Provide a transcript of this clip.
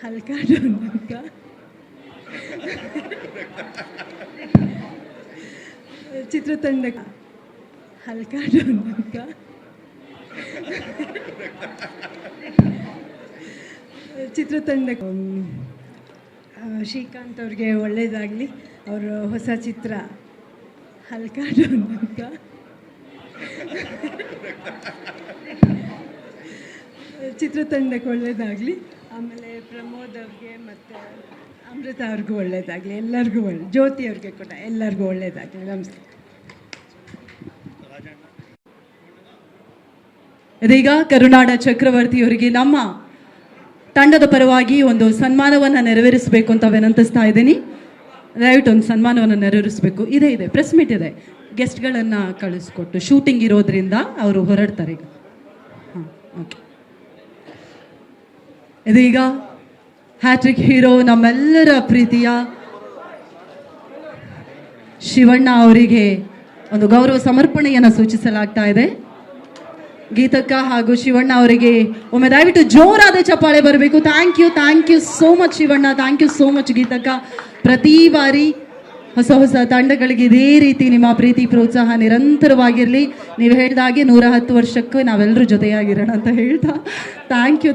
ಹಲ್ಕಾ ಡೊಂಕ ಚಿತ್ರತಂಡ ಹಲ್ಕಾ ಡೊಂಕ ಚಿತ್ರತಂಡ ಶ್ರೀಕಾಂತ್ ಅವ್ರಿಗೆ ಒಳ್ಳೆಯದಾಗಲಿ. ಅವರ ಹೊಸ ಚಿತ್ರ ಹಲ್ಕಾ ಡೊಂಕ ಚಿತ್ರತಂಡಕ್ಕೆ ಒಳ್ಳೆಯದಾಗಲಿ. ಆಮೇಲೆ ಪ್ರಮೋದ್ ಅವ್ರಿಗೆ ಮತ್ತು ಅಮೃತ ಅವ್ರಿಗೂ ಒಳ್ಳೆಯದಾಗಲಿ. ಎಲ್ಲರಿಗೂ ಜ್ಯೋತಿ ಅವ್ರಿಗೆ ಕೂಡ ಎಲ್ಲರಿಗೂ ಒಳ್ಳೆಯದಾಗಲಿ. ನಮಸ್ಕಾರ. ಇದೀಗ ಕರುನಾಡ ಚಕ್ರವರ್ತಿಯವರಿಗೆ ನಮ್ಮ ತಂಡದ ಪರವಾಗಿ ಒಂದು ಸನ್ಮಾನವನ್ನು ನೆರವೇರಿಸಬೇಕು ಅಂತ ವಿನಂತಿಸ್ತಾ ಇದ್ದೀನಿ. ದಯವಿಟ್ಟು ಒಂದು ಸನ್ಮಾನವನ್ನು ನೆರವೇರಿಸಬೇಕು. ಇದೆ ಪ್ರೆಸ್ ಮೀಟ್ ಇದೆ, ಗೆಸ್ಟ್ಗಳನ್ನು ಕಳಿಸ್ಕೊಟ್ಟು ಶೂಟಿಂಗ್ ಇರೋದ್ರಿಂದ ಅವರು ಹೊರಡ್ತಾರೆ ಈಗ. ಹಾಂ, ಓಕೆ. ಇದೀಗ ಹ್ಯಾಟ್ರಿಕ್ ಹೀರೋ ನಮ್ಮೆಲ್ಲರ ಪ್ರೀತಿಯ ಶಿವಣ್ಣ ಅವರಿಗೆ ಒಂದು ಗೌರವ ಸಮರ್ಪಣೆಯನ್ನು ಸೂಚಿಸಲಾಗ್ತಾ ಇದೆ. ಗೀತಕ್ಕ ಹಾಗೂ ಶಿವಣ್ಣ ಅವರಿಗೆ ಒಮ್ಮೆ ದಯವಿಟ್ಟು ಜೋರಾದ ಚಪ್ಪಾಳೆ ಬರಬೇಕು. Thank you so much Shivanna, thank you so much Geethakka. ಪ್ರತಿ ಬಾರಿ ಹೊಸ ತಂಡಗಳಿಗೆ ಇದೇ ರೀತಿ ನಿಮ್ಮ ಪ್ರೀತಿ ಪ್ರೋತ್ಸಾಹ ನಿರಂತರವಾಗಿರಲಿ. ನೀವು ಹೇಳಿದಾಗೆ 110 ವರ್ಷಕ್ಕೂ ನಾವೆಲ್ಲರೂ ಜೊತೆಯಾಗಿರೋಣ ಅಂತ ಹೇಳ್ತಾ ಥ್ಯಾಂಕ್ ಯು